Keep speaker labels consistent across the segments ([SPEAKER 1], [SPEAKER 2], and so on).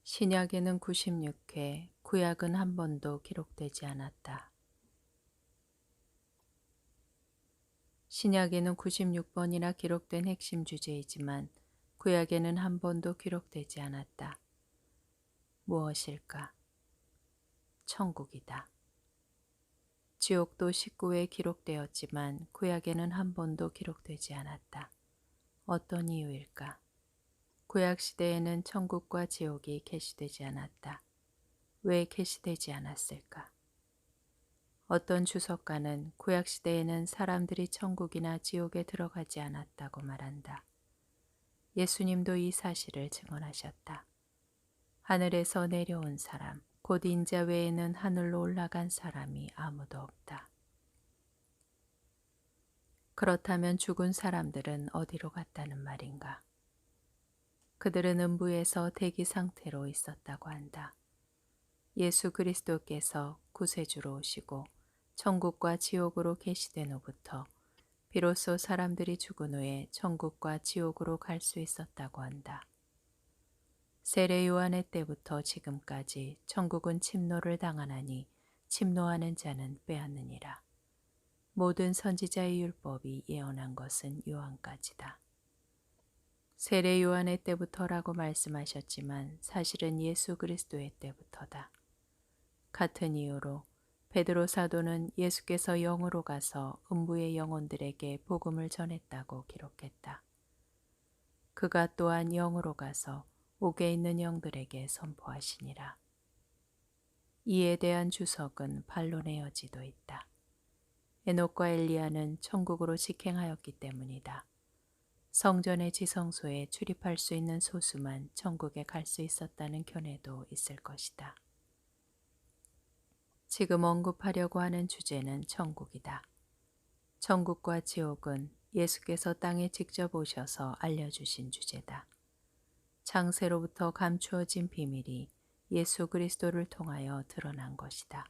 [SPEAKER 1] 신약에는 96회, 구약은 한 번도 기록되지 않았다. 신약에는 96번이나 기록된 핵심 주제이지만 구약에는 한 번도 기록되지 않았다. 무엇일까? 천국이다. 지옥도 19회에 기록되었지만 구약에는 한 번도 기록되지 않았다. 어떤 이유일까? 구약 시대에는 천국과 지옥이 계시되지 않았다. 왜 계시되지 않았을까? 어떤 주석가는 구약 시대에는 사람들이 천국이나 지옥에 들어가지 않았다고 말한다. 예수님도 이 사실을 증언하셨다. 하늘에서 내려온 사람, 곧 인자 외에는 하늘로 올라간 사람이 아무도 없다. 그렇다면 죽은 사람들은 어디로 갔다는 말인가? 그들은 음부에서 대기 상태로 있었다고 한다. 예수 그리스도께서 구세주로 오시고 천국과 지옥으로 계시된 후부터 비로소 사람들이 죽은 후에 천국과 지옥으로 갈 수 있었다고 한다. 세례 요한의 때부터 지금까지 천국은 침노를 당하나니 침노하는 자는 빼앗느니라. 모든 선지자의 율법이 예언한 것은 요한까지다. 세례 요한의 때부터라고 말씀하셨지만 사실은 예수 그리스도의 때부터다. 같은 이유로 베드로 사도는 예수께서 영으로 가서 음부의 영혼들에게 복음을 전했다고 기록했다. 그가 또한 영으로 가서 옥에 있는 영들에게 선포하시니라. 이에 대한 주석은 반론의 여지도 있다. 에녹과 엘리야는 천국으로 직행하였기 때문이다. 성전의 지성소에 출입할 수 있는 소수만 천국에 갈 수 있었다는 견해도 있을 것이다. 지금 언급하려고 하는 주제는 천국이다. 천국과 지옥은 예수께서 땅에 직접 오셔서 알려주신 주제다. 창세로부터 감추어진 비밀이 예수 그리스도를 통하여 드러난 것이다.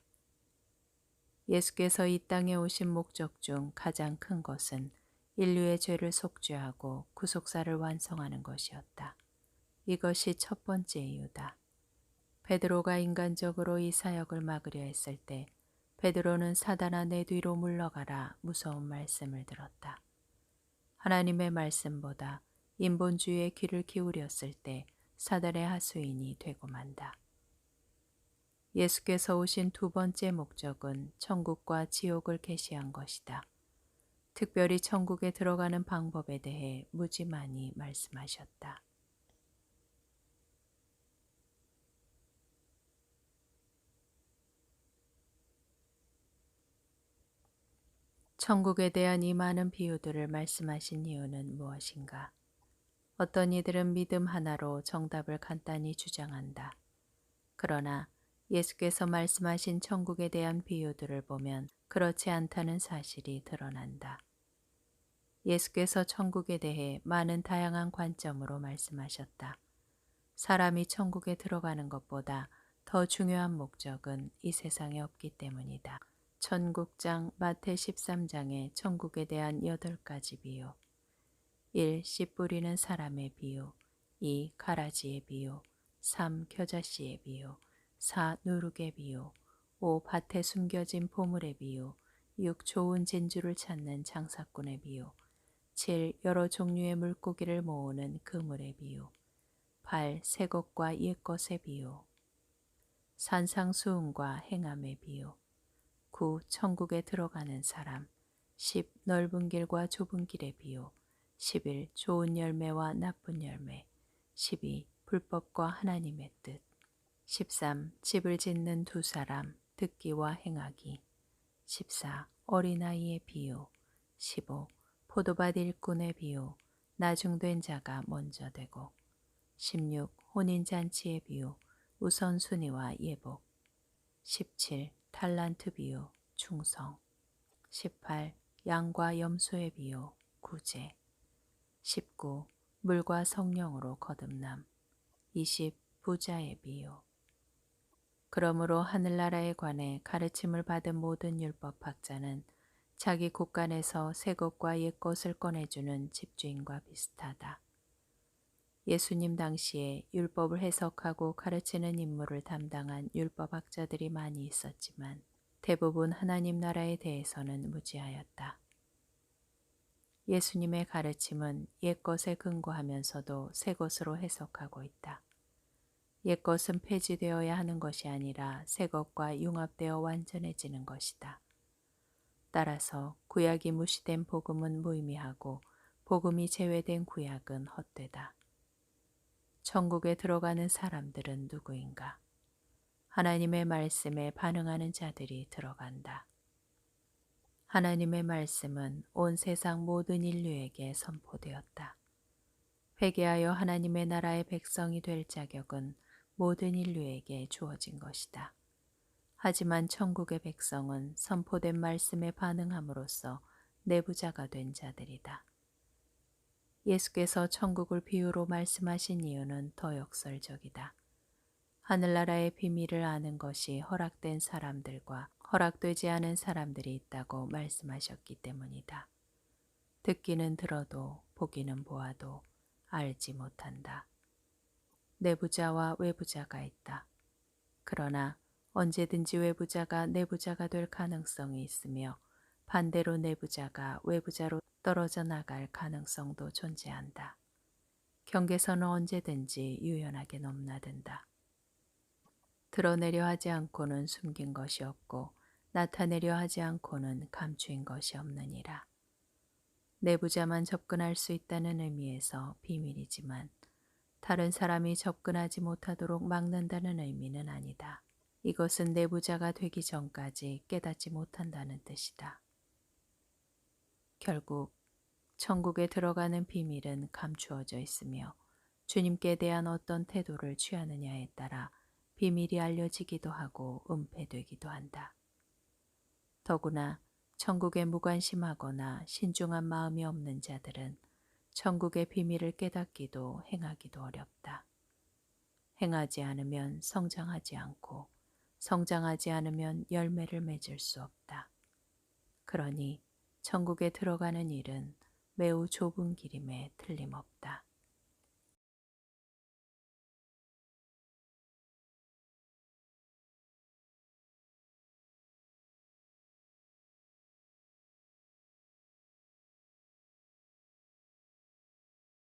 [SPEAKER 1] 예수께서 이 땅에 오신 목적 중 가장 큰 것은 인류의 죄를 속죄하고 구속사를 완성하는 것이었다. 이것이 첫 번째 이유다. 베드로가 인간적으로 이 사역을 막으려 했을 때 베드로는 사단아 내 뒤로 물러가라 무서운 말씀을 들었다. 하나님의 말씀보다 인본주의에 귀를 기울였을 때 사단의 하수인이 되고 만다. 예수께서 오신 두 번째 목적은 천국과 지옥을 계시한 것이다. 특별히 천국에 들어가는 방법에 대해 무지 많이 말씀하셨다. 천국에 대한 이 많은 비유들을 말씀하신 이유는 무엇인가? 어떤 이들은 믿음 하나로 정답을 간단히 주장한다. 그러나 예수께서 말씀하신 천국에 대한 비유들을 보면 그렇지 않다는 사실이 드러난다. 예수께서 천국에 대해 많은 다양한 관점으로 말씀하셨다. 사람이 천국에 들어가는 것보다 더 중요한 목적은 이 세상에 없기 때문이다. 천국장 마태 13장의 천국에 대한 8가지 비유. 1. 씨 뿌리는 사람의 비유. 2. 가라지의 비유. 3. 겨자씨의 비유. 4. 누룩의 비유. 5. 밭에 숨겨진 보물의 비유. 6. 좋은 진주를 찾는 장사꾼의 비유. 7. 여러 종류의 물고기를 모으는 그물의 비유. 8. 새 것과 옛 것의 비유. 산상수훈과 행함의 비유. 9. 천국에 들어가는 사람. 10. 넓은 길과 좁은 길의 비유. 11. 좋은 열매와 나쁜 열매. 12. 불법과 하나님의 뜻. 13. 집을 짓는 두 사람, 듣기와 행하기. 14. 어린아이의 비유. 15. 포도밭 일꾼의 비유, 나중된 자가 먼저 되고. 16. 혼인잔치의 비유, 우선순위와 예복. 17. 탈란트 비유, 충성. 18. 양과 염소의 비유, 구제. 19. 물과 성령으로 거듭남. 20. 부자의 비유. 그러므로 하늘나라에 관해 가르침을 받은 모든 율법학자는 자기 곳간에서 새 것과 옛 것을 꺼내주는 집주인과 비슷하다. 예수님 당시에 율법을 해석하고 가르치는 임무를 담당한 율법학자들이 많이 있었지만 대부분 하나님 나라에 대해서는 무지하였다. 예수님의 가르침은 옛것에 근거하면서도 새것으로 해석하고 있다. 옛것은 폐지되어야 하는 것이 아니라 새것과 융합되어 완전해지는 것이다. 따라서 구약이 무시된 복음은 무의미하고 복음이 제외된 구약은 헛되다. 천국에 들어가는 사람들은 누구인가? 하나님의 말씀에 반응하는 자들이 들어간다. 하나님의 말씀은 온 세상 모든 인류에게 선포되었다. 회개하여 하나님의 나라의 백성이 될 자격은 모든 인류에게 주어진 것이다. 하지만 천국의 백성은 선포된 말씀에 반응함으로써 내부자가 된 자들이다. 예수께서 천국을 비유로 말씀하신 이유는 더 역설적이다. 하늘나라의 비밀을 아는 것이 허락된 사람들과 허락되지 않은 사람들이 있다고 말씀하셨기 때문이다. 듣기는 들어도 보기는 보아도 알지 못한다. 내부자와 외부자가 있다. 그러나 언제든지 외부자가 내부자가 될 가능성이 있으며 반대로 내부자가 외부자로 떨어져 나갈 가능성도 존재한다. 경계선은 언제든지 유연하게 넘나든다. 드러내려 하지 않고는 숨긴 것이 없고 나타내려 하지 않고는 감추인 것이 없느니라. 내부자만 접근할 수 있다는 의미에서 비밀이지만 다른 사람이 접근하지 못하도록 막는다는 의미는 아니다. 이것은 내부자가 되기 전까지 깨닫지 못한다는 뜻이다. 결국 천국에 들어가는 비밀은 감추어져 있으며 주님께 대한 어떤 태도를 취하느냐에 따라 비밀이 알려지기도 하고 은폐되기도 한다. 더구나 천국에 무관심하거나 신중한 마음이 없는 자들은 천국의 비밀을 깨닫기도 행하기도 어렵다. 행하지 않으면 성장하지 않고 성장하지 않으면 열매를 맺을 수 없다. 그러니 천국에 들어가는 일은 매우 좁은 길임에 틀림없다.